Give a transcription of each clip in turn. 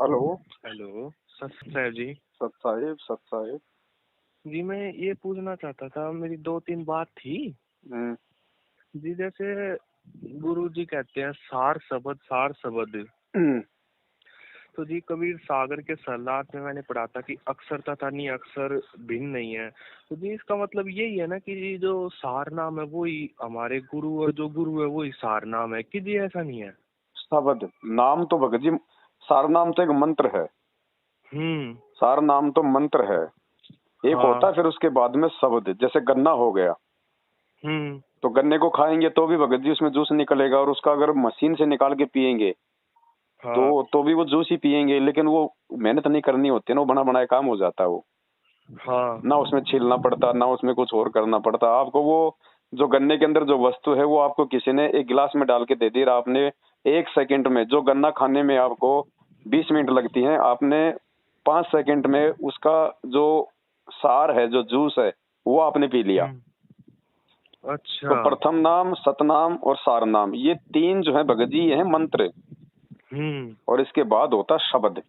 Hello. Hello. सत साहब जी। सत साहिब, सत साहिब। जी मैं ये पूछना चाहता था, मेरी 2-3 बात थी। हम्म। जी जैसे गुरु जी कहते हैं सार शब्द। हम्म। तो जी कबीर सागर के सरलाट में मैंने पढ़ा था कि अक्षर तथा नहीं अक्षर भिन्न नहीं है। तो जी इसका मतलब यही है ना कि जी जो सार नाम है वही हमारे गुरु और जो गुरु है वही सार नाम है, कि जी ऐसा नहीं है? शब्द नाम तो भगत जी, सार नाम तो एक मंत्र है। हम्म। सार नाम तो मंत्र है, एक होता हाँ। है। फिर उसके बाद में शब्द, जैसे गन्ना हो गया हम्म। तो गन्ने को खाएंगे तो भी भगत जी उसमें जूस निकलेगा, और उसका अगर मशीन से निकाल के पिएंगे हाँ। तो भी वो जूस ही पिएंगे, लेकिन वो मेहनत नहीं करनी होती ना, वो बना बनाया काम हो जाता है वो। हाँ। ना उसमें छीलना पड़ता, ना उसमें कुछ और करना पड़ता आपको। वो जो गन्ने के अंदर जो वस्तु है वो आपको किसी ने एक गिलास में डाल के दे दी, और आपने 1 सेकंड में, जो गन्ना खाने में आपको 20 मिनट लगती हैं, आपने 5 सेकंड में उसका जो सार है, जो जूस है, वो आपने पी लिया। तो अच्छा। प्रथम नाम, सतनाम और सार नाम, ये 3 जो है भगत जी, ये है मंत्र। हम्म। और इसके बाद होता शब्द।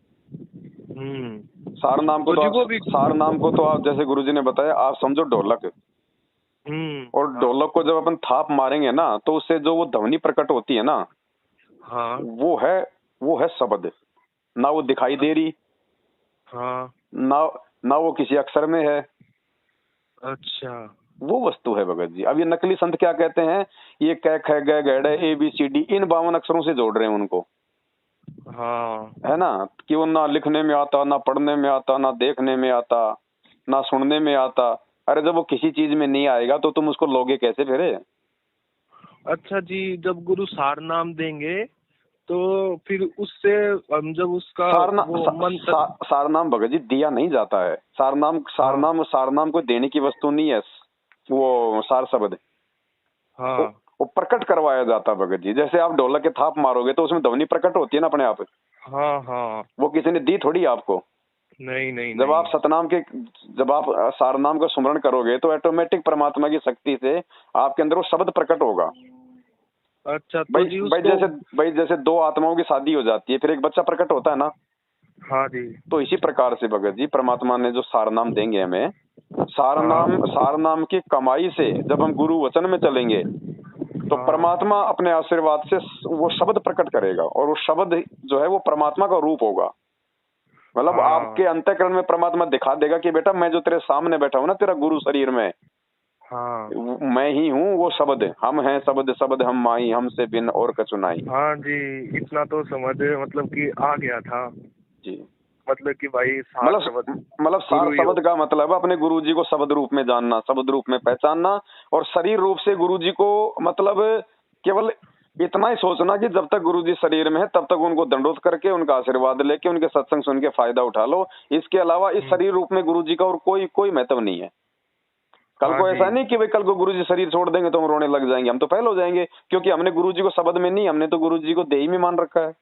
हम्म। सार नाम को तो तो जी आप वो भी। सार नाम को तो आप, जैसे गुरुजी ने बताया, आप समझो ढोलक। और हाँ। ढोलक को जब अपन थाप मारेंगे ना, तो उससे जो वो ध्वनि प्रकट होती है ना, हाँ। वो है शब्द। ना वो दिखाई दे रही, हाँ। ना ना वो किसी अक्षर में है, अच्छा। वो वस्तु है भगत जी। अब ये नकली संत क्या कहते हैं, ये क ख ग घ ABCD इन 52 अक्षरों से जोड़ रहे हैं उनको, हाँ। है ना, कि वो ना लिखने में आता, ना पढ़ने में आता, ना देखने में आता, ना सुनने में आता। अरे जब वो किसी चीज में नहीं आएगा तो तुम उसको लोगे कैसे फिर? अच्छा जी, जब गुरु सार नाम देंगे तो फिर उससे हम जब उसका सारना वो सा, मंत्र। सा, सारनाम भगत जी दिया नहीं जाता है। सारनाम हाँ। सारनाम सारनाम को देने की वस्तु नहीं है वो सार शब्द। वो, हाँ। वो प्रकट करवाया जाता है भगत जी। जैसे आप ढोलक के थाप मारोगे तो उसमें ध्वनि प्रकट होती है ना अपने आप। हाँ। हाँ। वो किसी ने दी थोड़ी आपको। नहीं नहीं जब आप नहीं। सतनाम के जब आप सारनाम का स्मरण करोगे तो ऑटोमेटिक परमात्मा की शक्ति से आपके अंदर वो शब्द प्रकट होगा। अच्छा तो भाई जी भाई उसको। जैसे भाई जैसे 2 आत्माओं की शादी हो जाती है, फिर एक बच्चा प्रकट होता है ना। हाँ जी। तो इसी प्रकार से भगत जी परमात्मा ने जो सारनाम देंगे हमें, हाँ। सार नाम की कमाई से जब हम गुरु वचन में चलेंगे तो हाँ। परमात्मा अपने आशीर्वाद से वो शब्द प्रकट करेगा, और वो शब्द जो है वो परमात्मा का रूप होगा। मतलब हाँ। आपके अंतःकरण में परमात्मा दिखा देगा कि बेटा मैं जो तेरे सामने बैठा हूं ना, तेरा गुरु शरीर में, हाँ। मैं ही हूँ वो शब्द। हम हैं शब्द, शब्द हम माई, हमसे बिन और कछु नाई। हाँ जी, इतना तो समझ मतलब कि आ गया था। जी। मतलब कि भाई सार मतलब शब्द मतलब सार गुरु ही हो। शब्द का मतलब है अपने गुरुजी को शब्द रूप में जानना, शब्द रूप में पहचानना, और शरीर रूप से गुरुजी को, मतलब केवल इतना ही सोचना कि जब तक गुरुजी शरीर में है तब तक उनको दंडोत करके, उनका आशीर्वाद लेके, उनके सत्संग सुन के फायदा उठा लो। इसके अलावा इस हम्म। शरीर रूप में गुरुजी का और कोई कोई महत्व नहीं है। कल हाँ को जी। ऐसा नहीं कि भाई कल को गुरुजी शरीर छोड़ देंगे तो हम रोने लग जाएंगे, हम तो फेल हो जाएंगे, क्योंकि हमने गुरुजी को शब्द में नहीं, हमने तो गुरुजी को देही में मान रखा है।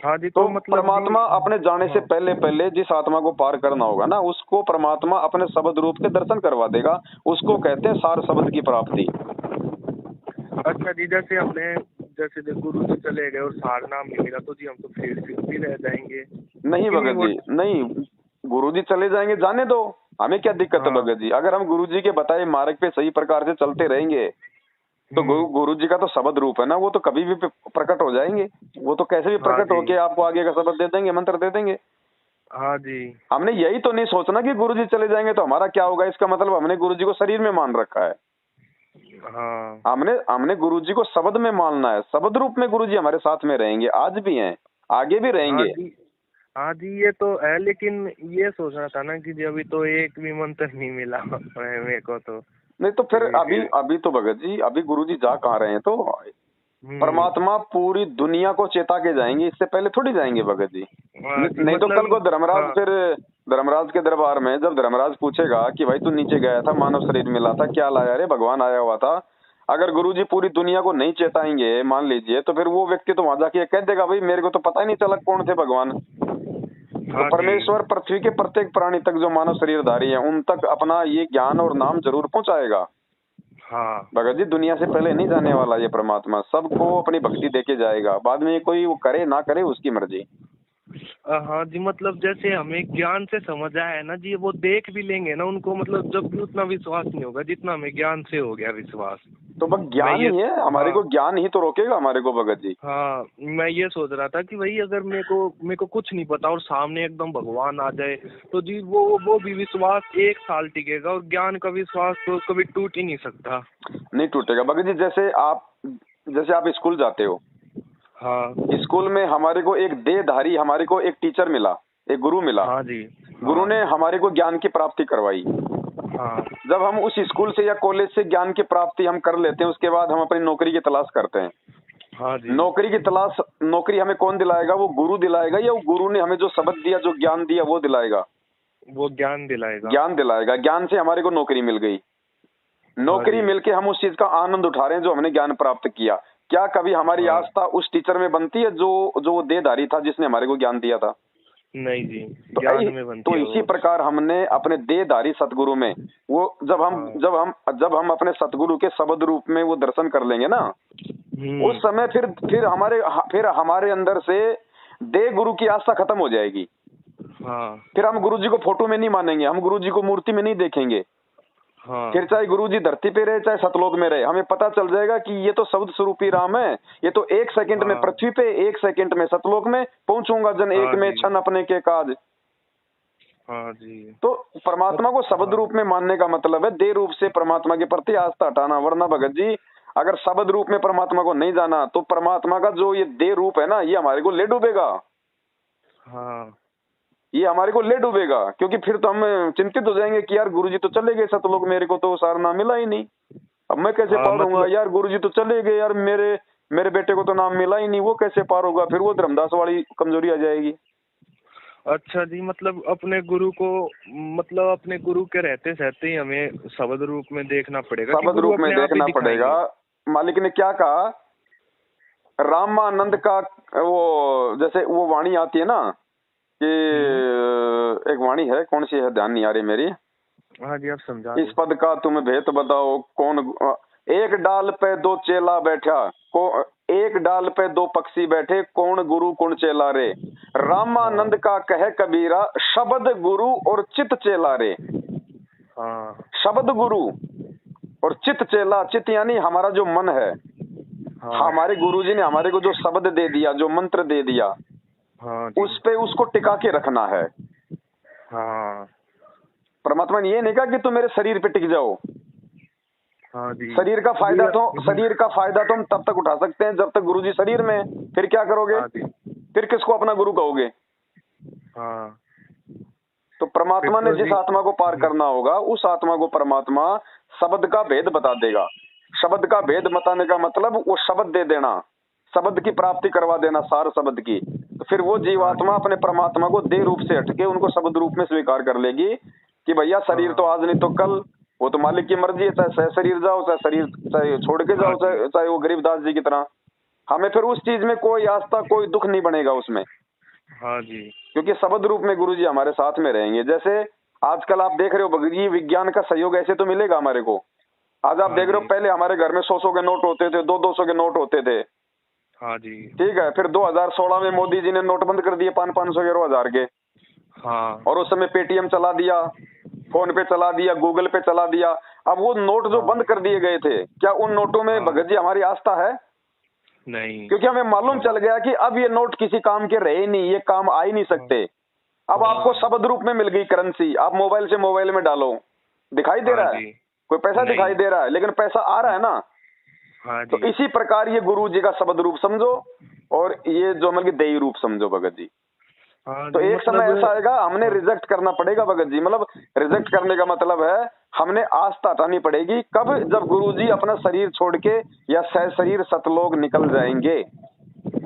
हाँ जी तो तो मतलब जी। परमात्मा अपने जाने से हाँ। पहले पहले जिस आत्मा को पार करना होगा ना, उसको परमात्मा अपने शब्द रूप के दर्शन करवा देगा। उसको कहते हैं सार शब्द की प्राप्ति। अच्छा जी, जैसे हमने जैसे जब गुरु जी चले गए और सार नाम नहीं मिला तो जी हम तो फिर भी रह जाएंगे नहीं कि नहीं भगत वो। जी, नहीं। गुरुजी चले जाएंगे, जाने दो, हमें क्या दिक्कत है हाँ। भगत जी। अगर हम गुरुजी के बताए मार्ग पे सही प्रकार से चलते रहेंगे तो हम्म। गुरुजी का तो शब्द रूप है ना, वो तो कभी भी प्रकट हो जाएंगे। वो तो कैसे भी हाँ प्रकट जी। होके आपको आगे का शब्द दे देंगे, मंत्र दे देंगे। हाँ जी। हमने यही तो नहीं सोचना कि गुरुजी चले जाएंगे तो हमारा क्या होगा। इसका मतलब हमने गुरुजी को शरीर में मान रखा है। हाँ। हमने हमने गुरुजी को शब्द में मानना है। शब्द रूप में गुरुजी हमारे साथ में रहेंगे, आज भी हैं, आगे भी हाँ रहेंगे। जी। हाँ जी ये तो है, लेकिन ये सोचना था ना कि जी अभी तो एक भी मंत्र नहीं मिला मेरे को तो। नहीं तो फिर अभी फिर। अभी तो भगत जी, अभी गुरुजी जा कहाँ रहे हैं? तो हम्म। परमात्मा पूरी दुनिया को चेता के जाएंगे, इससे पहले थोड़ी जाएंगे भगत जी। हाँ जी नहीं तो कल को मतलब। धर्मराज, हाँ। फिर धर्मराज के दरबार में जब धर्मराज पूछेगा कि भाई तू नीचे गया था, मानव शरीर मिला था, क्या लाया रे? भगवान आया हुआ था। अगर गुरुजी पूरी दुनिया को नहीं चेताएंगे, मान लीजिए, तो फिर वो व्यक्ति तो वहां जाके कह देगा भाई मेरे को तो पता ही नहीं चला कौन थे भगवान। तो हाँ जी। परमेश्वर पृथ्वी के प्रत्येक प्राणी तक जो मानव शरीरधारी है उन तक अपना ये ज्ञान और नाम जरूर पहुंचाएगा। हाँ। भगत जी दुनिया से पहले नहीं जाने वाला ये परमात्मा, सबको अपनी भक्ति देके जाएगा। बाद में ये कोई वो करे ना करे उसकी मर्जी। हाँ जी, मतलब जैसे हमें ज्ञान से समझ आया है ना जी, वो देख भी लेंगे ना उनको, मतलब जब भी उतना विश्वास नहीं होगा जितना हमें ज्ञान से हो गया विश्वास। तो बस मैं ज्ञान ये ही है हमारे हाँ को, ज्ञान ही तो रोकेगा हमारे को भगत जी। हाँ, मैं ये सोच रहा था कि भाई अगर मेरे को कुछ नहीं पता और सामने एकदम भगवान आ जाए, तो जी वो भी विश्वास 1 साल टिकेगा, और ज्ञान का विश्वास तो कभी टूट ही नहीं सकता। नहीं टूटेगा भगत जी। जैसे आप स्कूल जाते हो, हाँ स्कूल में हमारे को एक देहधारी, हमारे को एक टीचर मिला, एक गुरु मिला। हाँ जी। गुरु हाँ ने हमारे को ज्ञान की प्राप्ति करवाई। हाँ जब हम उस स्कूल से या कॉलेज से ज्ञान की प्राप्ति हम कर लेते हैं, उसके बाद हम अपनी नौकरी की तलाश करते हैं। हाँ जी। नौकरी हमें कौन दिलाएगा? वो गुरु दिलाएगा, या वो गुरु ने हमें जो शब्द दिया, जो ज्ञान दिया, वो दिलाएगा? वो ज्ञान दिलाएगा। ज्ञान दिलाएगा। ज्ञान से हमारे को नौकरी मिल गई। हाँ नौकरी जी। मिलके हम उस चीज का आनंद उठा रहे हैं जो हमने ज्ञान प्राप्त किया। क्या कभी हमारी हाँ आस्था उस टीचर में बनती है जो वो देहधारी था, जिसने हमारे को ज्ञान दिया था? नहीं जी, तो ज्ञान में बनती तो है इसी वो। प्रकार हमने अपने देहधारी सतगुरु में, वो हाँ। जब हम अपने सतगुरु के शब्द रूप में वो दर्शन कर लेंगे ना, उस हम्म। समय फिर हमारे अंदर से देह गुरु की आस्था खत्म हो जाएगी। हाँ फिर हम गुरु जी को फोटो में नहीं मानेंगे, हम गुरु जी को मूर्ति में नहीं देखेंगे। हाँ फिर चाहे गुरु जी धरती पे रहे, चाहे सतलोक में रहे, हमें पता चल जाएगा कि ये तो शब्द स्वरूपी राम है। ये तो 1 सेकंड में हाँ पृथ्वी पे, 1 सेकंड में सतलोक में पहुंचूंगा, जन एक हाँ में जी। क्षण अपने के काज। हाँ जी। तो परमात्मा को शब्द हाँ रूप में मानने का मतलब है देह रूप से परमात्मा के प्रति आस्था हटाना। वरना भगत जी, अगर शब्द रूप में परमात्मा को नहीं जाना, तो परमात्मा का जो ये देह रूप है ना, ये हमारे को ले डूबेगा। हाँ ये हमारे को ले डूबेगा, क्योंकि फिर तो हम चिंतित हो जाएंगे कि यार गुरुजी तो चले गए सतलोक, मेरे को तो सारनाम मिला ही नहीं। अब मैं कैसे हाँ, पार होऊंगा? मतलब यार गुरुजी तो चले गए, यार मेरे बेटे को तो नाम मिला ही नहीं, वो कैसे पार होगा? फिर वो धर्मदास वाली कमजोरी आ जाएगी। अच्छा जी, मतलब अपने गुरु को, मतलब अपने गुरु के रहते सहते ही हमें शब्द रूप में देखना पड़ेगा कि शब्द गुरु रूप में अपने आप ही देखना पड़ेगा। दिखाएंगे। मालिक ने क्या कहा? रामानंद का वो, जैसे वो वाणी आती है ना कि हम्म। एक वाणी है, कौन सी है ध्यान नहीं आ रही मेरी। हाँ जी, आप समझा इस दो। पद का तुम भेद बताओ, कौन एक डाल पे दो चेला बैठा, एक डाल पे दो पक्षी बैठे, कौन गुरु कौन चेला रे। हाँ रामानंद का कहे कबीरा, शब्द गुरु और चित चेला रे। हाँ शब्द गुरु और चित चेला। चित यानी हमारा जो मन है। हाँ हमारे गुरुजी ने हमारे को जो शब्द दे दिया, जो मंत्र दे दिया, हाँ जी। उस पे उसको टिका के रखना है। हाँ परमात्मा ने ये नहीं कहा कि तुम मेरे शरीर पे टिक जाओ। हाँ जी। शरीर का फायदा तो हम तब तक उठा सकते हैं जब तक गुरुजी शरीर में है। फिर क्या करोगे? हाँ जी। फिर किसको अपना गुरु कहोगे? हाँ, तो फिर परमात्मा ने तो जिस जी। आत्मा को पार करना होगा, उस आत्मा को परमात्मा शब्द का भेद बता देगा। शब्द का भेद बताने का मतलब वो शब्द दे देना, शब्द की प्राप्ति करवा देना, सार शब्द की। तो फिर वो हाँ जीवात्मा जी। अपने परमात्मा को देह रूप से हटके उनको शब्द रूप में स्वीकार कर लेगी कि भैया शरीर तो हाँ आज नहीं तो कल, वो तो मालिक की मर्जी है। चाहे शरीर जाओ, चाहे छोड़ के हाँ जाओ, जी। चाहे वो गरीबदास जी की तरह। हमें फिर उस चीज में कोई आस्था, कोई दुख नहीं बनेगा उसमें, हाँ जी। क्योंकि शब्द रूप में गुरुजी हमारे साथ में रहेंगे। जैसे आजकल आप देख रहे हो भगत जी, विज्ञान का सहयोग ऐसे तो मिलेगा हमारे को। आज आप हाँ देख रहे हो, जी। पहले हमारे घर में 100-100 के नोट होते थे, 200-200 के नोट होते थे। हाँ जी। ठीक है, फिर 2016 में मोदी जी ने नोट बंद कर दिए 500-500 के, 1000 के। हाँ और उस समय पेटीएम चला दिया, फोन पे चला दिया, गूगल पे चला दिया। अब वो नोट जो हाँ बंद कर दिए गए थे, क्या उन नोटों में हाँ। भगत जी हमारी आस्था है? नहीं। क्योंकि हमें मालूम चल गया कि अब ये नोट किसी काम के रहे नहीं, ये काम आ ही नहीं हाँ सकते। अब आपको शब्द रूप में मिल गई करेंसी, आप मोबाइल से मोबाइल में डालो, दिखाई दे हाँ रहा है, जी। कोई पैसा दिखाई नहीं। दे रहा है, लेकिन पैसा आ रहा है ना। हाँ तो जी। इसी प्रकार ये गुरु जी का शब्द रूप समझो, और ये जो मतलब देही रूप समझो भगत जी। हाँ तो जी, एक समय मतलब ऐसा आएगा, हमने हाँ रिजेक्ट करना पड़ेगा भगत जी। मतलब रिजेक्ट करने का मतलब है हमने आस्था हटानी पड़ेगी। कब? जब गुरु जी अपना शरीर छोड़ के या शरीर सतलोक निकल जाएंगे,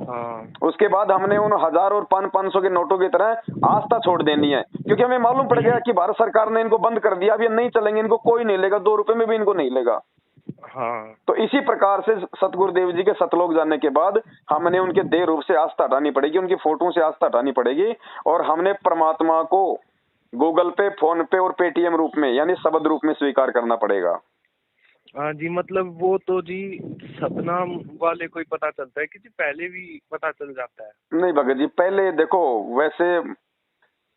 हाँ उसके बाद हमने उन 1000 और 500 के नोटों की तरह आस्था छोड़ देनी है। क्योंकि हमें मालूम पड़ गया कि भारत सरकार ने इनको बंद कर दिया, अब ये नहीं चलेंगे, इनको कोई नहीं लेगा, 2 रुपए में भी इनको नहीं लेगा। हाँ तो इसी प्रकार से सतगुरुदेव जी के सतलोक जाने के बाद हमने उनके देह रूप से आस्था हटानी पड़ेगी, उनकी फोटो से आस्था हटानी पड़ेगी, और हमने परमात्मा को गूगल पे, फोन पे और पेटीएम रूप में, यानी शब्द रूप में स्वीकार करना पड़ेगा। हाँ जी, मतलब वो तो जी सतनाम वाले को ही पता चलता है कि जी पहले भी पता चल जाता है। नहीं भगत जी, पहले देखो, वैसे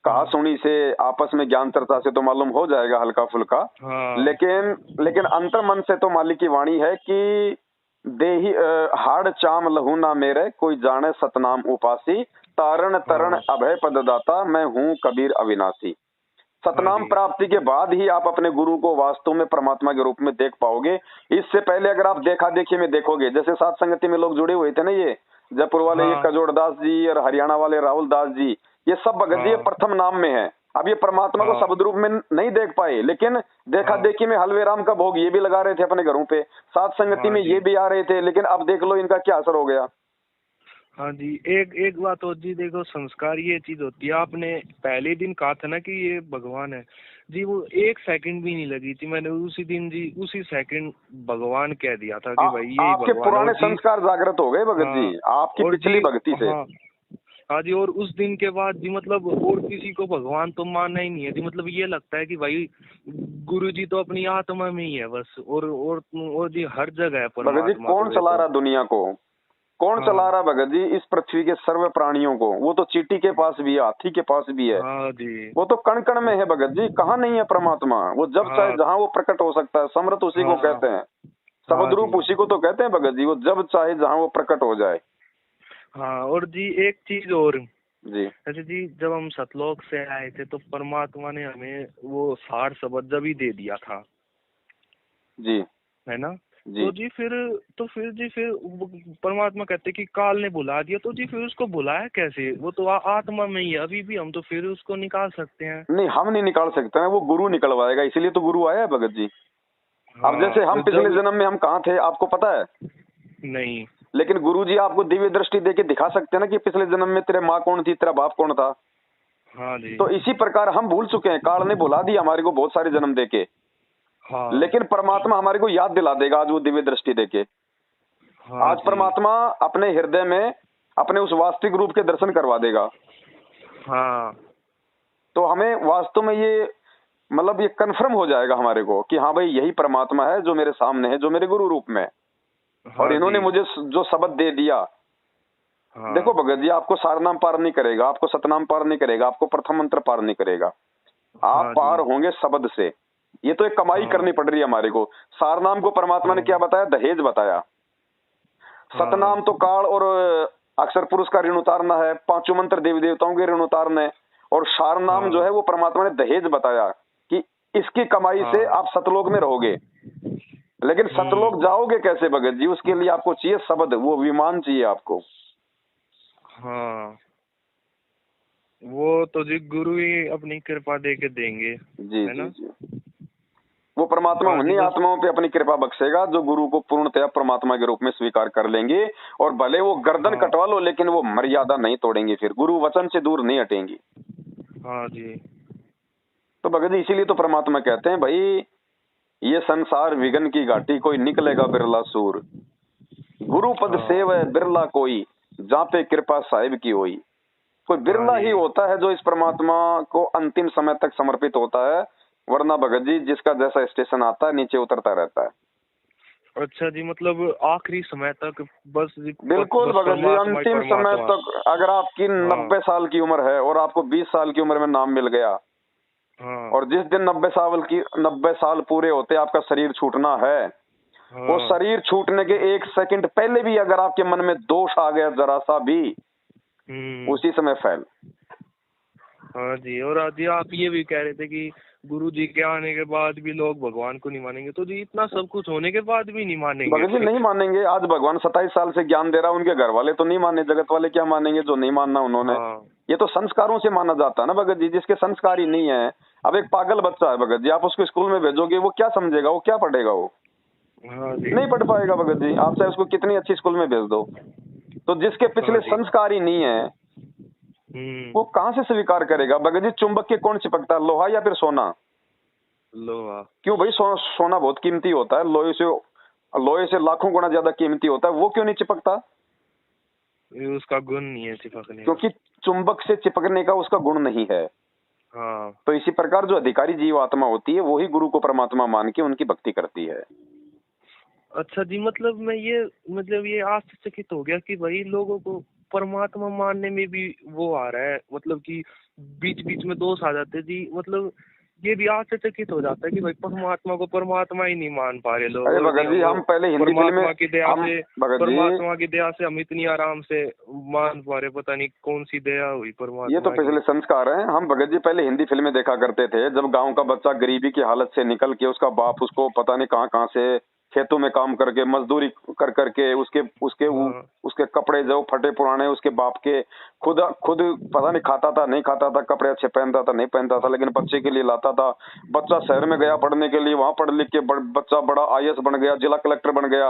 कहा हम्म, सुनी से, आपस में ज्ञान चर्चा से तो मालूम हो जाएगा हल्का फुल्का। हाँ लेकिन लेकिन अंतर मन से तो मालिक की वाणी है कि देही हाड़ चाम लहू ना मेरे, कोई जाने सतनाम उपासी, तारण तरण हाँ अभय पददाता, मैं हूँ कबीर अविनाशी। हाँ सतनाम जी प्राप्ति के बाद ही आप अपने गुरु को वास्तव में परमात्मा के रूप में देख पाओगे। इससे पहले अगर आप देखा देखी में देखोगे, जैसे सात संगति में लोग जुड़े हुए थे ना, ये जयपुर वाले ये हाँ कजोड़ दास जी और हरियाणा वाले राहुल दास जी, ये सब भगत जी ये हाँ प्रथम नाम में है। अब ये परमात्मा को हाँ शब्द रूप में नहीं देख पाए, लेकिन देखा हाँ देखी में हलवे राम का भोग ये भी लगा रहे थे अपने घरों पे, सात संगति हाँ में ये जी भी आ रहे थे, लेकिन अब देख लो इनका क्या असर हो गया। हाँ जी। एक एक बात और जी, देखो संस्कार ये चीज होती है, आपने पहले दिन कहा था ना कि ये भगवान है जी, वो एक सेकंड भी नहीं लगी थी, मैंने उसी दिन जी उसी सेकंड भगवान कह दिया था कि भाई यही आपके भगवान है। पुराने और जी संस्कार जागृत हो गए भगत जी, हाँ, आपकी और पिछली जी भक्ति से। हाँ हाँ जी, और उस दिन के बाद जी मतलब और किसी को भगवान तो मानना ही नहीं है जी, मतलब ये लगता है कि भाई गुरु जी तो अपनी आत्मा में ही है बस, और जी हर जगह है भगत जी परमात्मा कौन तो ये चला तो। रहा दुनिया को, कौन चला हाँ रहा भगत जी इस पृथ्वी के सर्व प्राणियों को? वो तो चींटी के पास भी है, हाथी के पास भी है, हाँ जी वो तो कण कण में है भगत जी। कहाँ नहीं है परमात्मा? वो जब चाहे हाँ जहाँ वो प्रकट हो सकता है। समर्थ उसी को हाँ कहते हैं, हाँ शब्द रूप जी उसी को तो कहते हैं भगत जी। वो जब चाहे जहाँ वो प्रकट हो जाए। हाँ। और जी एक चीज और, जी जैसे जी जब हम सतलोक से आए थे तो परमात्मा ने हमें वो सार शब्द जब ही दे दिया था, जी है ना। जी। तो जी फिर, तो फिर जी फिर परमात्मा कहते कि काल ने बुला दिया, तो जी फिर उसको बुलाया कैसे? वो तो आत्मा में ही है अभी भी, हम तो फिर उसको निकाल सकते हैं। नहीं, हम नहीं निकाल सकते हैं, वो गुरु निकलवाएगा, इसीलिए तो गुरु आया है भगत जी। अब हाँ जैसे हम तो पिछले जब, जन्म में हम कहाँ थे आपको पता है? नहीं, लेकिन गुरु जी आपको दिव्य दृष्टि देके दिखा सकते हैं ना कि पिछले जन्म में तेरे माँ कौन थी, तेरा बाप कौन था। हाँ जी तो इसी प्रकार हम भूल चुके हैं, काल ने भुला दिया हमारे को बहुत सारे जन्म देके, हाँ लेकिन परमात्मा हमारे को याद दिला देगा आज वो दिव्य दृष्टि देके। हाँ आज जी परमात्मा अपने हृदय में अपने उस वास्तविक रूप के दर्शन करवा देगा। हाँ तो हमें वास्तव में ये मतलब ये कन्फर्म हो जाएगा हमारे को कि हाँ भाई यही परमात्मा है जो मेरे सामने है, जो मेरे गुरु रूप में है। और हाँ इन्होंने जी मुझे जो शब्द दे दिया, देखो हाँ भगत जी, आपको सारनाम पार नहीं करेगा, आपको सतनाम पार नहीं करेगा, आपको प्रथम मंत्र पार नहीं करेगा। आप हाँ जी पार होंगे शब्द से। ये तो एक कमाई हाँ करनी पड़ रही है हमारे को। सारनाम को परमात्मा ने हाँ क्या बताया? दहेज बताया। हाँ सतनाम तो काल और अक्षर पुरुष का ऋण उतारना है, पांचों मंत्र देवी देवताओं के ऋण उतारने। और सारनाम जो हाँ है वो परमात्मा ने दहेज बताया कि इसकी कमाई से हाँ। आप सतलोक में रहोगे। लेकिन सतलोक जाओगे कैसे भगत जी? उसके लिए आपको चाहिए शब्द, वो विमान चाहिए आपको। हाँ, वो तो जी गुरु ही अपनी कृपा दे के देंगे, जी है जी ना। जी। वो परमात्मा हाँ जी उन्हीं बस। आत्माओं पे अपनी कृपा बख्शेगा जो गुरु को पूर्णतया परमात्मा के रूप में स्वीकार कर लेंगे। और भले वो गर्दन हाँ कटवा लो, लेकिन वो मर्यादा नहीं तोड़ेंगे, फिर गुरु वचन से दूर नहीं हटेंगी। हाँ जी तो भगत जी इसीलिए तो परमात्मा कहते हैं भाई, ये संसार विघन की घाटी, कोई निकलेगा बिरला सूर। गुरु पद हाँ सेव है बिरला कोई, जहाँ पे कृपा साहिब की होई। कोई हाँ बिरला ही जी। होता है जो इस परमात्मा को अंतिम समय तक समर्पित होता है। वरना भगत जी जिसका जैसा स्टेशन आता है नीचे उतरता रहता है। अच्छा जी, मतलब आखिरी समय तक बस जी, बिल्कुल बस भगत जी, परमात्मा ही अंतिम समय परमात्मा। तक। अगर आपकी हाँ 90 साल की उम्र है और आपको 20 साल की उम्र में नाम मिल गया, हाँ और जिस दिन 90 साल पूरे होते आपका शरीर छूटना है, वो हाँ। शरीर छूटने के 1 सेकंड पहले भी अगर आपके मन में दोष आ गया जरा सा भी, हम्म। उसी समय फैल। हाँ जी, और आज जी आप ये भी कह रहे थे कि गुरु जी के आने के बाद भी लोग भगवान को नहीं मानेंगे, तो जी इतना सब कुछ होने के बाद भी नहीं मानेंगे भगत जी नहीं मानेंगे। आज भगवान 27 साल से ज्ञान दे रहा है, उनके घर वाले तो नहीं माने, जगत वाले क्या मानेंगे जो नहीं मानना उन्होंने। हाँ ये तो संस्कारों से माना जाता है ना भगत जी, जिसके संस्कार ही नहीं है। अब एक पागल बच्चा है भगत जी, आप उसको स्कूल में भेजोगे, वो क्या समझेगा, वो क्या पढ़ेगा? वो हाँ जी नहीं पढ़ पाएगा भगत जी, आप चाहे उसको कितनी अच्छी स्कूल में भेज दो। तो जिसके हाँ पिछले जी। संस्कार ही नहीं है, वो कहाँ से स्वीकार करेगा? भगत जी चुंबक के कौन चिपकता है, लोहा या फिर सोना? लोहा। क्यों भाई? सोना बहुत कीमती होता है, लोहे से लाखों गुना ज्यादा कीमती होता है, वो क्यों नहीं चिपकता? ये उसका गुण नहीं है चिपकने का। क्योंकि चुंबक से चिपकने का उसका गुण नहीं है। हाँ तो इसी प्रकार जो अधिकारी जीव आत्मा होती है, वही गुरु को परमात्मा मान के उनकी भक्ति करती है। अच्छा जी, मतलब मैं ये मतलब ये आश्चर्यचकित हो गया कि भाई लोगों को परमात्मा मानने में भी वो आ रहा है, मतलब कि बीच बीच में दोष आ जाते हैं जी। मतलब ये भी आश्चर्यचकित हो जाता है कि भाई परमात्मा को परमात्मा ही नहीं मान पा रहे लोग, अरे और जी भगत जी, हम हम पहले हिंदी फिल्में, परमात्मा की दया हम से, भगत जी, परमात्मा की दया से हम इतनी आराम से मान पा रहे, पता नहीं कौन सी दया हुई ये तो परमात्मा की। पिछले संस्कार हैं। हम भगत जी पहले हिंदी फिल्में देखा करते थे, जब गांव का बच्चा गरीबी की हालत से निकल के, उसका बाप उसको पता नहीं कहाँ कहाँ से खेतों में काम करके मजदूरी कर करके उसके उसके हाँ उसके कपड़े जो फटे पुराने उसके बाप के, खुद खुद पता नहीं खाता था नहीं खाता था, कपड़े अच्छे पहनता था नहीं पहनता था, लेकिन बच्चे के लिए लाता था। बच्चा शहर में गया पढ़ने के लिए, वहां पढ़ लिख के बच्चा बड़ा आईएएस बन गया, जिला कलेक्टर बन गया।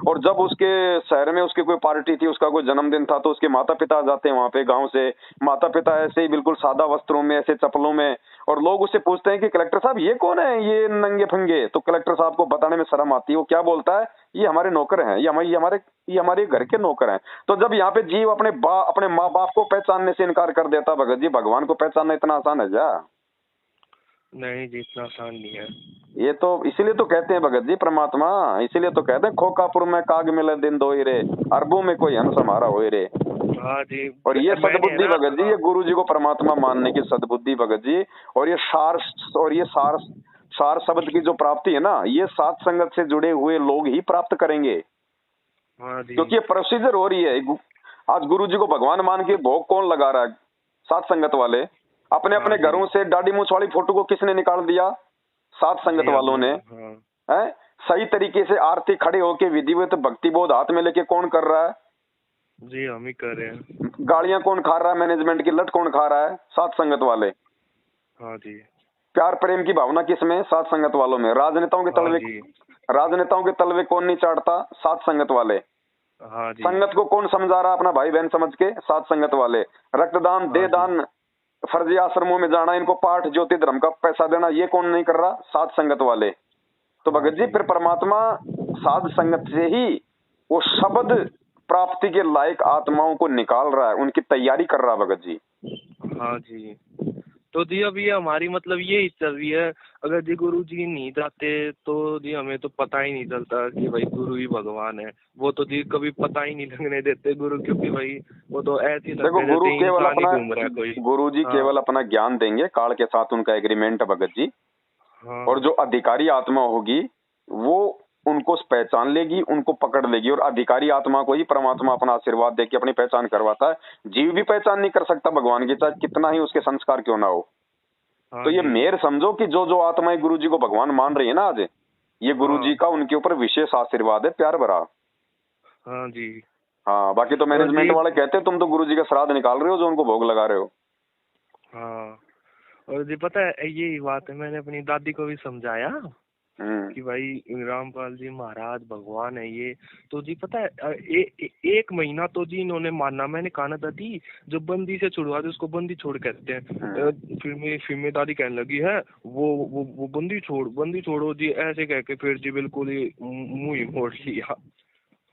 और जब उसके शहर में उसकी कोई पार्टी थी, उसका कोई जन्मदिन था, तो उसके माता पिता जाते हैं वहां पे गाँव से, माता पिता ऐसे ही बिल्कुल सादा वस्त्रों में, ऐसे चप्पलों में, और लोग उससे पूछते हैं कि कलेक्टर साहब ये कौन है, ये नंगे फंगे। तो कलेक्टर साहब को बताने में शर्म आती है, वो क्या बोलता है, ये हमारे नौकर हैं, ये हमारे घर के नौकर हैं। तो जब यहाँ पे जीव अपने माँ बाप को पहचानने से इनकार कर देता, भगत जी भगवान को पहचानना इतना आसान है क्या? नहीं जी, इतना आसान नहीं है। ये तो इसीलिए तो कहते हैं भगत जी परमात्मा, इसीलिए तो कहते हैं खोकापुर में काग मिले दिन दो रे, अरबों में कोई हंस हमारा होए रे। हाँ जी, और ये मैंने है सद्बुद्धि ना। भगत जी, ये हाँ गुरु जी को परमात्मा मानने की सद्बुद्धि भगत जी, और ये सार सार शब्द की जो प्राप्ति है ना, ये सात संगत से जुड़े हुए लोग ही प्राप्त करेंगे। हाँ जी। क्योंकि ये प्रोसीजर हो रही है। आज गुरु जी को भगवान मान के भोग कौन लगा रहा है? सात संगत वाले। अपने हाँ अपने जी। घरों से दाढ़ी मूछ वाली फोटो को किसने निकाल दिया? सात संगत जी वालों ने। हाँ है सही तरीके से आरती खड़े होके विधिवत भक्ति बोध हाथ में लेके कौन कर रहा है? जी, हम ही कर रहे हैं। गाड़ियां कौन खा रहा है? मैनेजमेंट की लट कौन खा रहा है? सात संगत वाले। हाँ जी। प्यार प्रेम की भावना किसमें? सात संगत वालों में। हाँ जी। राजनेताओं के तलवे कौन नहीं चाटता? सात संगत वाले। हाँ जी। संगत को कौन समझा रहा अपना भाई बहन समझ के? सात संगत वाले। रक्तदान, हाँ जी। देहदान, फर्जी आश्रमों में जाना, इनको पाठ ज्योति धर्म का पैसा देना, ये कौन नहीं कर रहा? सात संगत वाले। तो हाँ भगत जी जी। फिर परमात्मा साध संगत से ही वो शब्द प्राप्ति के लायक आत्माओं को निकाल रहा है, उनकी तैयारी कर रहा है भगत जी। हाँ जी। तो जी अब ये हमारी मतलब यही चल रही है। अगर जी गुरु जी नहीं जाते तो जी हमें तो पता ही नहीं चलता कि भाई गुरु ही भगवान है। वो तो जी कभी पता ही नहीं लगने देते गुरु, क्योंकि भाई वो तो ऐसे ही देखो लगता है जैसे इंसान ही घूम रहा है कोई। गुरु जी हाँ केवल अपना ज्ञान देंगे, काल के साथ उनका एग्रीमेंट है भगत जी। और हाँ। जो अधिकारी आत्मा होगी वो उनको पहचान लेगी, उनको पकड़ लेगी, और अधिकारी आत्मा को ही परमात्मा अपना आशीर्वाद देके अपनी पहचान करवाता है। जीव भी पहचान नहीं कर सकता भगवान की, चाहे कितना ही उसके संस्कार क्यों ना हो। तो हाँ ये जी। मेर समझो कि जो जो आत्माएं गुरु जी को भगवान मान रही है ना आज, ये गुरु जी हाँ का उनके ऊपर विशेष आशीर्वाद है, प्यार भरा। हाँ जी। हाँ, बाकी तो और मैनेजमेंट जी वाले कहते हैं तुम तो गुरु जी का श्राद्ध निकाल रहे हो जो उनको भोग लगा रहे हो। हाँ। और जी पता है यही बात है, मैंने अपनी दादी को भी समझाया हम्म। कि भाई रामपाल जी महाराज भगवान है ये। तो जी पता है एक महीना तो जी इन्होंने माना। मैंने कहा ना दादी, जो बंदी से छुड़वा दे उसको बंदी छोड़ कहते हैं। फिर मेरी दादी कहने लगी है वो बंदी छोड़ो जी, ऐसे कह के फिर जी बिल्कुल ही मुंह ही मोड़ लिया।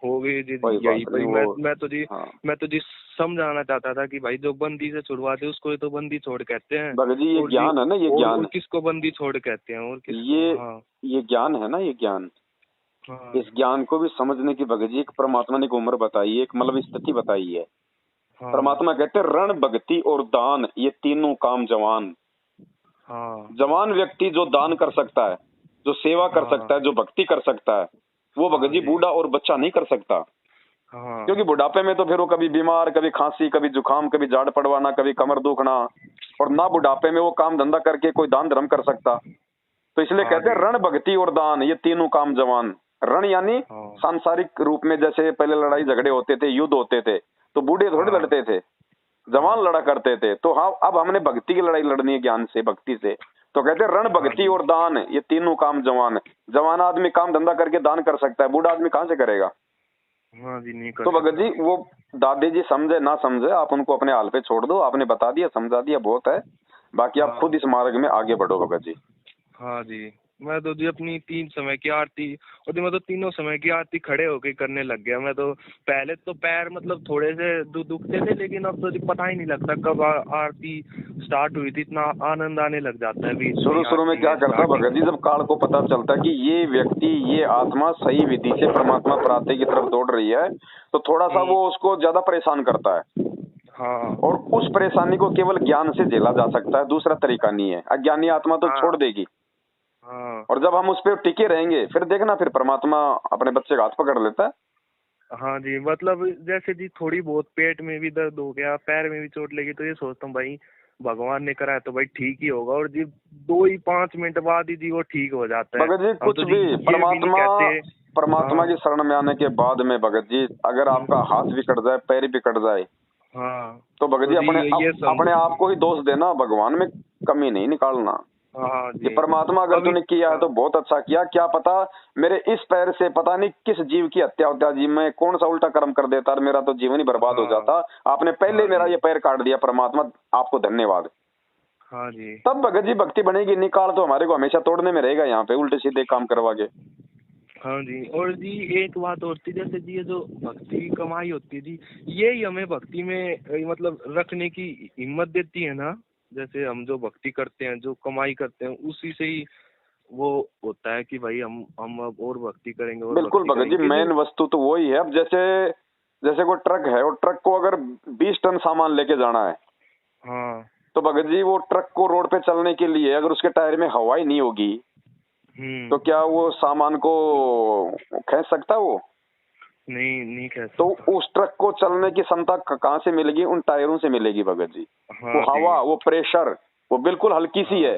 हो गई जी कोई यही बात नहीं भाई। वो। हाँ मैं तो जी समझाना चाहता था कि भाई जो बंदी से छुड़वा दे उसको ही तो बंदी छोड़ कहते हैं। भगत जी ये और जी ज्ञान है ना, ये और ज्ञान, किसको बंदी छोड़ कहते हैं और किसको। ये हाँ ये ज्ञान है ना, ये ज्ञान। हाँ। इस ज्ञान को भी समझने की भगत जी एक परमात्मा ने एक उम्र बताई है, एक मतलब स्थिति बताई है। हाँ परमात्मा कहते हैं रण भक्ति और दान ये तीनों काम जवान। हाँ। जवान व्यक्ति जो दान कर सकता है, जो सेवा कर हाँ सकता है, जो भक्ति कर सकता है, वो भगत हाँ जी जी। बूढ़ा और बच्चा नहीं कर सकता। हाँ क्योंकि बुढ़ापे में तो फिर वो कभी बीमार, कभी खांसी, कभी जुकाम, कभी झाड़ पड़वाना, कभी कमर दुखना, और ना बुढ़ापे में वो काम धंधा करके कोई दान धर्म कर सकता। तो इसलिए हाँ कहते हैं जी। रण भक्ति और दान ये तीनों काम जवान। रण यानी हाँ सांसारिक रूप में, जैसे पहले लड़ाई झगड़े होते थे, युद्ध होते थे, तो बूढ़े थोड़े हाँ लड़ते थे, जवान हाँ। लड़ा करते थे। तो हाँ, अब हमने भक्ति की लड़ाई लड़नी है, ज्ञान से, भक्ति से। तो कहते हैं रण हाँ भक्ति जी। और दान ये तीनों काम जवान। जवान आदमी काम धंधा करके दान कर सकता है, बूढ़ा आदमी कहाँ से करेगा? हाँ जी, नहीं कर तो भगत सकता। जी वो दादी जी समझे ना समझे, आप उनको अपने हाल पे छोड़ दो, आपने बता दिया समझा दिया बहुत है। बाकी आप खुद हाँ इस मार्ग में आगे बढ़ो भगत जी। हाँ जी। मैं तो जी अपनी 3 समय की आरती, और मैं तो तीनों समय की आरती खड़े होके करने लग गया। मैं तो पहले तो पैर मतलब थोड़े से दुखते थे, लेकिन अब तो जी पता ही नहीं लगता कब आरती स्टार्ट हुई थी, इतना आनंद आने लग जाता है बीच में शुरू शुरू में आरती क्या में करता भगत स्टार्टिंग जी, में। जब काल को पता चलता है कि ये व्यक्ति, ये आत्मा सही विधि से परमात्मा प्राप्ति की तरफ दौड़ रही है, तो थोड़ा सा हम्म। वो उसको ज्यादा परेशान करता है। हाँ और उस परेशानी को केवल ज्ञान से झेला जा सकता है, दूसरा तरीका नहीं है। अज्ञानी आत्मा तो छोड़ हाँ देगी। हाँ और जब हम उस पर टिके रहेंगे, फिर देखना, फिर परमात्मा अपने बच्चे का हाथ पकड़ लेता है। हाँ जी, मतलब जैसे जी थोड़ी बहुत पेट में भी दर्द हो गया, पैर में भी चोट लगी, तो ये सोचता हूँ भाई भगवान ने कराया तो भाई ठीक ही होगा, और जी 2 ही 5 मिनट बाद ही जी वो ठीक हो जाता है। भगत जी हम कुछ तो जी भी ये भी नहीं परमात्मा, कहते। परमात्मा हाँ। की शरण में आने के बाद में भगत जी, अगर आपका हाथ भी कट जाए, पैर भी कट जाए, हाँ तो भगत तो जी जी ये अपने समझ। आप को ही दोष देना, भगवान में कमी नहीं निकालना। हाँ ये जी। परमात्मा अगर अभी। तूने किया है हाँ तो बहुत अच्छा किया, क्या पता मेरे इस पैर से पता नहीं किस जीव की हत्या होता, जीव में कौन सा उल्टा कर्म कर देता और मेरा तो जीवन ही बर्बाद हो हाँ। जाता। आपने पहले हाँ मेरा जी। ये पैर काट दिया, परमात्मा आपको धन्यवाद। हाँ जी। तब भगत जी भक्ति बनेगी। निकाल तो हमारे को हमेशा तोड़ने में रहेगा, यहाँ पे उल्टे सीधे काम करवा के। हाँ जी, और जी एक बात और थी, जैसे जी ये जो भक्ति की कमाई होती है जी, ये ही हमें भक्ति में मतलब रखने की हिम्मत देती है ना। जैसे हम जो भक्ति करते हैं, जो कमाई करते हैं, उसी से ही वो होता है कि भाई हम अब और भक्ति करेंगे और बिल्कुल भक्ति भगत जी, करेंगे, क्योंकि। मेन वस्तु तो वही है। अब जैसे जैसे कोई ट्रक है, और ट्रक को अगर 20 टन सामान लेके जाना है, हाँ। तो भगत जी वो ट्रक को रोड पे चलने के लिए अगर उसके टायर में हवा ही नहीं होगी, तो हम्म। क्या वो सामान को खींच सकता है वो? नहीं, नहीं कह तो सकता। उस ट्रक को चलने की क्षमता कहाँ से मिलेगी? उन टायरों से मिलेगी भगत जी। वो हाँ जी। हवा, वो प्रेशर, वो बिल्कुल हल्की सी हाँ।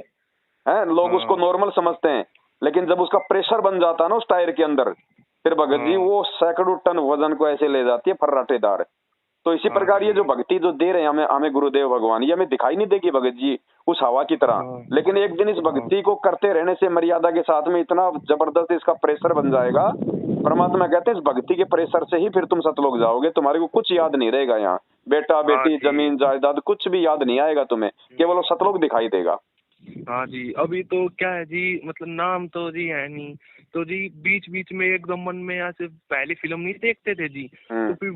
है लोग उसको हाँ। नॉर्मल समझते हैं, लेकिन जब उसका प्रेशर बन जाता है ना उस टायर के अंदर, फिर भगत जी हाँ। वो सैकड़ों टन वजन को ऐसे ले जाती है फर्राटेदार। तो इसी हाँ प्रकार ये जो जी। भक्ति जो दे रहे हैं हमें, हमें गुरुदेव भगवान, ये हमें दिखाई नहीं देगी भगत जी उस हवा की तरह, हाँ। लेकिन एक दिन इस हाँ। भक्ति को करते रहने से मर्यादा के साथ में इतना जबरदस्त इसका प्रेशर बन जाएगा। परमात्मा कहते हैं इस भक्ति के प्रेशर से ही फिर तुम सतलोक जाओगे, तुम्हारे को कुछ याद नहीं रहेगा यहाँ, बेटा हाँ बेटी जी। जमीन जायदाद कुछ भी याद नहीं आएगा तुम्हें, केवल वो सतलोक दिखाई देगा। हाँ जी, अभी तो क्या है जी, मतलब नाम तो जी है नहीं, तो जी बीच बीच में एकदम मन में ऐसे पहले फिल्म नहीं देखते थे जी, तो हम्म। फिर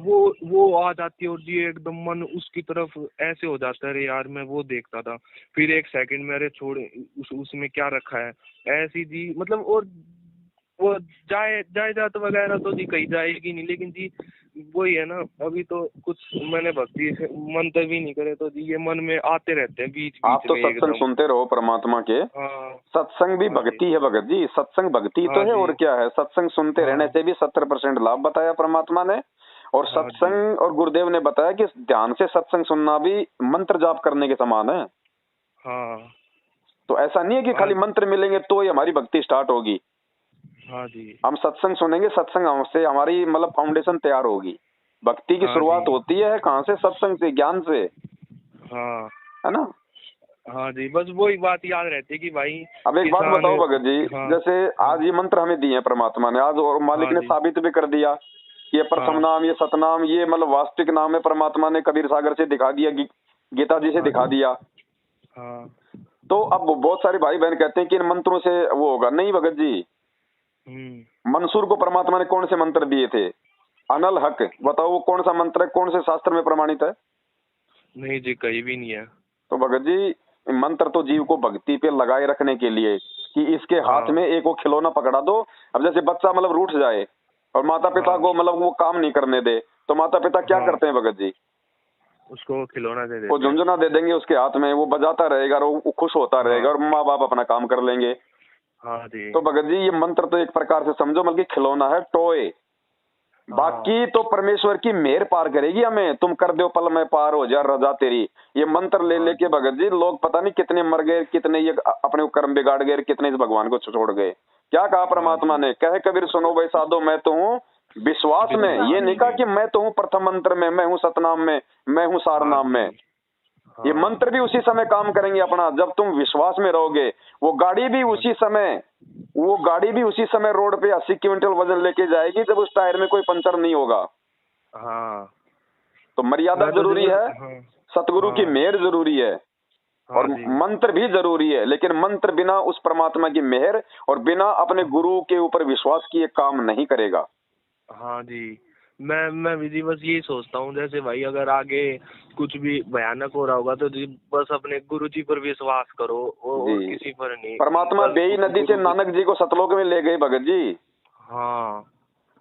वो आ जाती है और जी एकदम मन उसकी तरफ ऐसे हो जाता है, अरे यार मैं वो देखता था, फिर एक सेकंड में अरे छोड़ उसमें क्या रखा है, ऐसी जी मतलब। और वो जायदाद वगैरह तो जी कहीं जाएगी नहीं, लेकिन जी वही है ना, अभी तो कुछ मैंने भक्ति से मंत्र भी नहीं करे, तो जी ये मन में आते रहते हैं बीच आप बीच तो में सत्संग एकदम। सुनते रहो परमात्मा के। हाँ। सत्संग भी हाँ जी। भक्ति है भगत जी, सत्संग भक्ति तो हाँ है, जी। और क्या है। सत्संग सुनते रहने हाँ। से भी 70% लाभ बताया परमात्मा ने। और हाँ जी। सत्संग, और गुरुदेव ने बताया कि ध्यान से सत्संग सुनना भी मंत्र जाप करने के समान है। हाँ। तो ऐसा नहीं है कि हाँ। खाली मंत्र मिलेंगे तो ही हमारी भक्ति स्टार्ट होगी। हाँ जी। हम सत्संग सुनेंगे, सत्संग हमसे हमारी मतलब फाउंडेशन तैयार होगी। भक्ति की हाँ जी। शुरुआत होती है कहाँ से? सत्संग से, ज्ञान से, हाँ। है ना। हाँ जी, बस वही बात याद रहती है कि भाई अब एक बात किसान। बताओ भगत जी, हाँ। जैसे हाँ। आज ये मंत्र हमें दिए हैं परमात्मा ने आज, और मालिक हाँ ने जी। साबित भी कर दिया कि ये प्रथम हाँ। नाम, ये सतनाम, ये मतलब वास्तविक नाम है। परमात्मा ने कबीर सागर से दिखा दिया, गीता जी से हाँ दिखा जी। दिया। हाँ। तो अब बहुत सारे भाई बहन कहते हैं कि इन मंत्रों से वो होगा। नहीं भगत जी, मंसूर को परमात्मा ने कौन से मंत्र दिए थे? अनल हक, बताओ वो कौन सा मंत्र है, कौन से शास्त्र में प्रमाणित है? नहीं जी, कहीं भी नहीं है। तो भगत जी मंत्र तो जीव को भक्ति पे लगाए रखने के लिए, कि इसके हाथ हाँ। में एक वो खिलौना पकड़ा दो। अब जैसे बच्चा मतलब रूठ जाए और माता पिता हाँ। को मतलब वो काम नहीं करने दे, तो माता पिता क्या हाँ, करते हैं भगत जी? उसको खिलौना दे वो देते हैं। झुंझुना दे देंगे उसके हाथ में, वो बजाता रहेगा और वो खुश होता रहेगा, हाँ। और माँ बाप अपना काम कर लेंगे। हाँ जी। तो भगत जी ये मंत्र तो एक प्रकार से समझो मतलब कि खिलौना है, टॉय। हाँ। बाकी तो परमेश्वर की मेहर पार करेगी हमें। तुम कर दो पल में पार हो जा रजा तेरी, ये मंत्र ले हाँ लेके जी। भगत जी लोग पता नहीं कितने मर गए, कितने ये अपने को कर्म बिगाड़ गए, कितने इस भगवान को छोड़ गए। क्या कहा हाँ परमात्मा जी। ने? कहे कबीर सुनो भाई साधो, मैं तो हूँ विश्वास में। ये विश्वास नहीं कहा में। कि मैं तो हूँ प्रथम मंत्र में, मैं हूँ सतनाम में, मैं हूँ सार हाँ नाम जी। में। ये हाँ। मंत्र भी उसी समय काम करेंगे अपना, जब तुम विश्वास में रहोगे। वो गाड़ी भी हाँ उसी जी। समय, वो गाड़ी भी उसी समय रोड पे 80 क्विंटल वजन लेके जाएगी जब उस टायर में कोई पंचर नहीं होगा। हाँ। तो मर्यादा मैं तो जी जरूरी बस। है, हाँ। सतगुरु की हाँ। मेहर जरूरी है। हाँ और जी। मंत्र भी जरूरी है, लेकिन मंत्र बिना उस परमात्मा की मेहर और बिना अपने गुरु के ऊपर विश्वास किए काम नहीं करेगा। हाँ जी। मैं भी जी बस यही सोचता हूँ, जैसे भाई अगर आगे कुछ भी भयानक हो रहा होगा तो जी बस अपने गुरु जी पर विश्वास करो, और जी, किसी पर नहीं। परमात्मा बस बेई नदी से गुरु जी। नानक जी को सतलोक में ले गए भगत जी। हाँ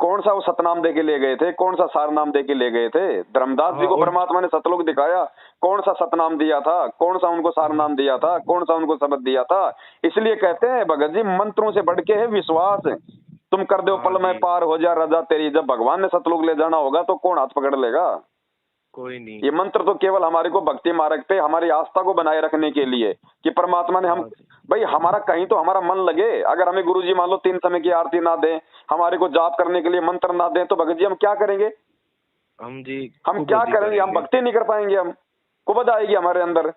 कौन सा वो सतनाम दे के ले गए थे, कौन सा सार नाम दे के ले गए थे? धर्मदास जी हाँ। को और परमात्मा ने सतलोक दिखाया, कौन सा सतनाम दिया था, कौन सा उनको सार हाँ नाम दिया था, कौन सा उनको शब्द दिया था? इसलिए कहते हैं भगत जी, मंत्रों से बढ़ के है विश्वास। तुम कर दो हाँ पल में जी। पार हो जा रजा तेरी, जब भगवान ने सतलोक ले जाना होगा तो कौन हाथ पकड़ लेगा? कोई नहीं। ये मंत्र तो केवल हमारे को भक्ति मार्ग पे हमारी आस्था को बनाए रखने के लिए, कि परमात्मा ने हम, हाँ जी। भाई हमारा कहीं तो हमारा मन लगे। अगर हमें गुरुजी मान लो 3 समय की आरती ना दें, हमारे को जाप करने के लिए मंत्र ना दें, तो भगत जी हम क्या करेंगे? हम जी हम क्या कुबद ही करेंगे? हम करेंगे। भक्ति नहीं कर पाएंगे, हम कुबद आएगी हमारे अंदर।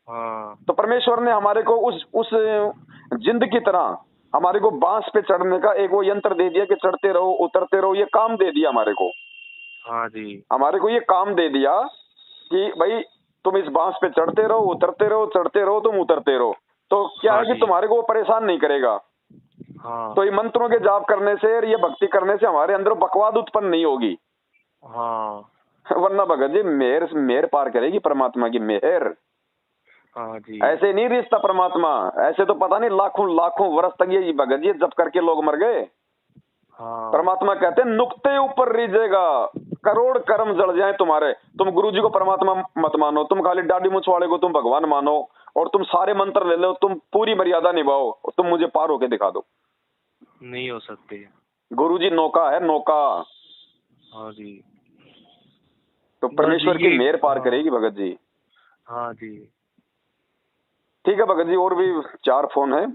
हाँ तो परमेश्वर ने हमारे को उस जिंद की तरह हमारे को बांस पे चढ़ने का एक वो यंत्र दे दिया कि चढ़ते रहो उतरते रहो, ये काम दे दिया हमारे को। हाँ जी। हमारे को ये काम दे दिया कि भाई तुम इस बांस पे चढ़ते रहो उतरते रहो, चढ़ते रहो तुम उतरते रहो। तो क्या हाँ है कि जी। तुम्हारे को वो परेशान नहीं करेगा। हाँ तो ये मंत्रों के जाप करने से और ये भक्ति करने से हमारे अंदर बकवाद उत्पन्न नहीं होगी। हाँ। वरना भगत जी मेहर मेहर पार करेगी परमात्मा की मेहर। हाँ जी। ऐसे नहीं रिश्ता परमात्मा, ऐसे तो पता नहीं लाखों लाखों वर्ष तक ये भगत जी जब करके लोग मर गए। हाँ परमात्मा कहते हैं नुक्ते ऊपर रीजेगा, करोड़ कर्म जड़ जाए तुम्हारे। तुम गुरु जी को परमात्मा मत मानो, तुम खाली दाढ़ी मूछ वाले को तुम भगवान मानो, और तुम सारे मंत्र ले लो, तुम पूरी मर्यादा निभाओ, और तुम मुझे पार होके दिखा दो। नहीं हो सकते। गुरु जी नौका है, नौका। हाँ जी। तो बस जी परमेश्वर की ये। मेहर पार हाँ। करेगी भगत जी। हाँ जी। ठीक है भगत जी, और भी 4 फोन है,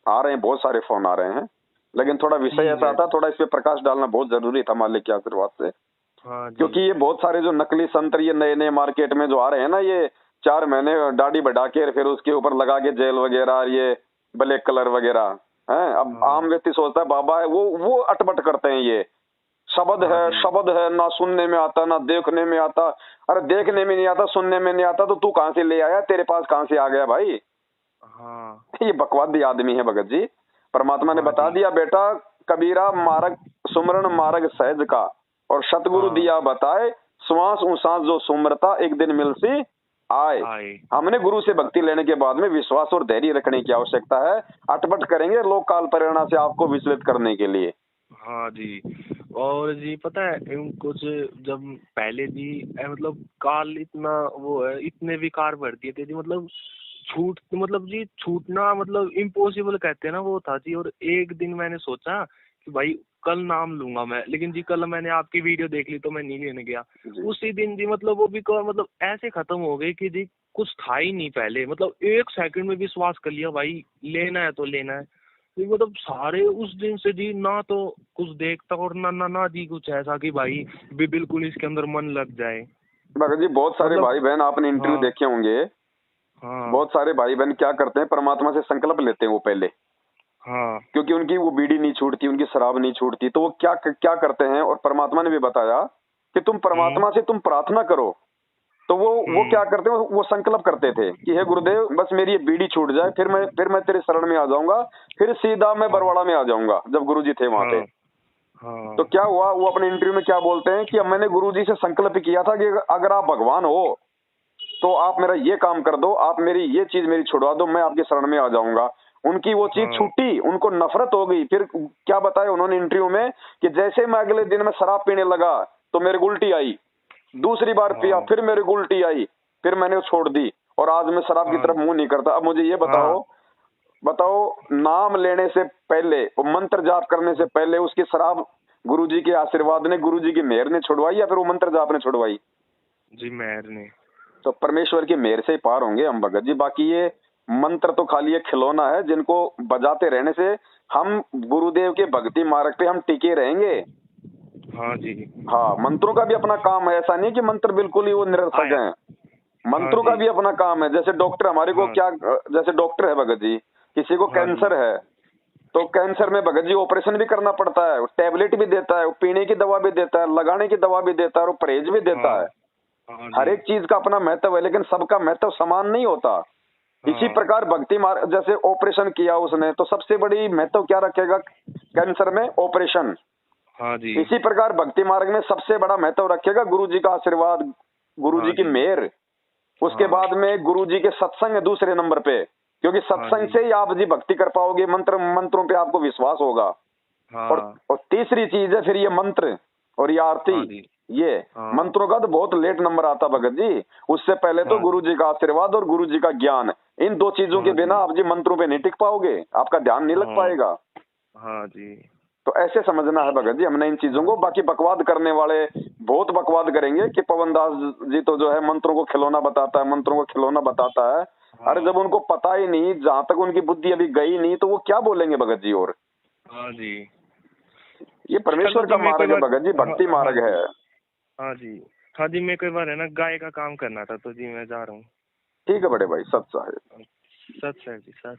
आ रहे हैं, बहुत सारे फोन आ रहे हैं, लेकिन थोड़ा विषय ठीक ऐसा है। था, थोड़ा इस पे प्रकाश डालना बहुत जरूरी था मालिक के आशीर्वाद से। हाँ जी। क्योंकि ये बहुत सारे जो नकली संतर ये नए नए मार्केट में जो आ रहे हैं ना, ये 4 महीने दाढ़ी बढ़ा के फिर उसके ऊपर लगा के जेल वगैरह, ये ब्लैक कलर वगैरह है। अब हाँ। आम व्यक्ति सोचता है बाबा है, वो अटपट करते हैं। ये हाँ जी। शब्द है, ना सुनने में आता ना देखने में आता। अरे देखने में नहीं आता, सुनने में नहीं आता, तो तू कहां से ले आया, तेरे पास कहां से आ गया भाई? हाँ। ये बकवादी आदमी है भगत जी। परमात्मा ने हाँ बता जी। दिया, बेटा कबीरा मार्ग सुमरण मार्ग सहज का, और सतगुरु हाँ। दिया बताए, श्वास उसास जो सुमरता एक दिन मिलसी आए। आए। हमने गुरु से भक्ति लेने के बाद में विश्वास और धैर्य रखने की आवश्यकता है। अटपट करेंगे लोग काल प्रेरणा से आपको विचलित करने के लिए। हाँ जी। और जी पता है कुछ जब पहले जी मतलब काल इतना वो है, इतने विकार बढ़ दिए थे जी, मतलब छूट मतलब जी छूटना मतलब इम्पॉसिबल कहते हैं ना, वो था जी। और एक दिन मैंने सोचा कि भाई कल नाम लूंगा मैं, लेकिन जी कल मैंने आपकी वीडियो देख ली तो मैं नहीं लेने गया। जी। उसी दिन जी मतलब वो विकार मतलब ऐसे खत्म हो गए कि जी कुछ था ही नहीं पहले, मतलब 1 सेकंड में विश्वास कर लिया भाई लेना है तो लेना है। तो मतलब सारे उस दिन से जी ना तो कुछ देखता और ना ना ना जी कुछ ऐसा कि भाई भी बिल्कुल इसके अंदर मन लग जाए। भगत जी बहुत सारे मतलब भाई बहन आपने इंटरव्यू हाँ। देखे होंगे, हाँ। बहुत सारे भाई बहन क्या करते हैं, परमात्मा से संकल्प लेते हैं वो पहले, हाँ। क्योंकि उनकी वो बीड़ी नहीं छूटती, उनकी शराब नहीं छूटती, तो वो क्या क्या करते हैं, और परमात्मा ने भी बताया कि तुम हम्म। परमात्मा से तुम प्रार्थना करो। तो वो हम्म। क्या करते हैं, वो संकल्प करते थे कि हे गुरुदेव बस मेरी ये बीड़ी छूट जाए, फिर मैं तेरे शरण में आ जाऊंगा, फिर सीधा मैं हाँ। बरवाड़ा में आ जाऊंगा, जब गुरुजी थे वहां पे। हाँ। हाँ। तो क्या हुआ, वो अपने इंटरव्यू में क्या बोलते हैं कि अब मैंने गुरुजी से संकल्प किया था कि अगर आप भगवान हो तो आप मेरा ये काम कर दो, आप मेरी ये चीज मेरी छुड़वा दो, मैं आपके शरण में आ जाऊंगा। उनकी वो चीज हाँ। छूटी, उनको नफरत हो गई। फिर क्या बताया उन्होंने इंटरव्यू में कि जैसे मैं अगले दिन में शराब पीने लगा तो मेरे को उल्टी आई, दूसरी बार पिया हाँ। फिर मेरे को उल्टी आई, फिर मैंने वो छोड़ दी, और आज मैं शराब की हाँ। तरफ मुंह नहीं करता। अब मुझे ये हाँ। बताओ नाम लेने से पहले और मंत्र जाप करने से पहले उसकी शराब गुरुजी के आशीर्वाद ने, गुरुजी की मेहर ने छुड़वाई, या फिर वो मंत्र जाप ने छुड़वाई? जी मेहर ने। तो परमेश्वर की मेहर से ही पार होंगे हम भगत जी। बाकी ये मंत्र तो खाली एक खिलौना है, जिनको बजाते रहने से हम गुरुदेव के भक्ति मार्ग पे हम टिके रहेंगे। हाँ जी। हाँ, मंत्रों का भी अपना काम है, ऐसा नहीं कि मंत्र बिल्कुल ही वो निरर्थक आया। हैं। हाँ मंत्रों का जी। भी अपना काम है। जैसे डॉक्टर हमारे को हाँ। क्या, जैसे डॉक्टर है भगत जी, किसी को हाँ जी। कैंसर है तो कैंसर में भगत जी ऑपरेशन भी करना पड़ता है, टैबलेट भी देता है, पीने की दवा भी देता है, लगाने की दवा भी देता है, और परहेज भी देता हाँ। है। हाँ हर जी। एक चीज का अपना महत्व है, लेकिन सबका महत्व समान नहीं होता। इसी हाँ प्रकार भक्ति मार्ग, जैसे ऑपरेशन किया उसने तो सबसे बड़ी महत्व क्या रखेगा कैंसर में? ऑपरेशन। हाँ जी। इसी प्रकार भक्ति मार्ग में सबसे बड़ा महत्व रखेगा गुरु जी का आशीर्वाद, गुरु हाँ जी की जी। मेहर। उसके हाँ बाद में गुरु जी के सत्संग है दूसरे नंबर पे, क्योंकि हाँ सत्संग जी। से ही आप जी भक्ति कर पाओगे, मंत्रों पे आपको विश्वास होगा। हाँ और तीसरी चीज है फिर ये मंत्र और ये आरती। हाँ जी। ये हाँ मंत्रों का तो बहुत लेट नंबर आता भगत जी, उससे पहले तो हाँ गुरु जी। जी का आशीर्वाद और गुरु जी का ज्ञान, इन दो चीजों के हाँ बिना जी। आप जी मंत्रों पे नहीं टिक पाओगे, आपका ध्यान नहीं लग हाँ पाएगा। हाँ जी। तो ऐसे समझना है भगत जी हमने इन चीजों हाँ को। जी। बाकी बकवाद करने वाले बहुत बकवाद करेंगे कि पवन दास जी तो जो है मंत्रों को खिलौना बताता है, मंत्रों को खिलौना बताता है। अरे हाँ जब उनको पता ही नहीं, जहां तक उनकी बुद्धि अभी गई नहीं, तो वो क्या बोलेंगे भगत जी? और हाँ जी। ये चलो परमेश्वर जी, का मैं कोई मार्ग है बार। भगत जी, हाँ भक्ति हाँ मार्ग है। जी। हाँ जी। हाँ जी, मैं कोई बार है ना गाय का काम करना था, तो जी मैं जा रहा हूँ। ठीक है बड़े भाई, सत्य है। सच है जी, सच।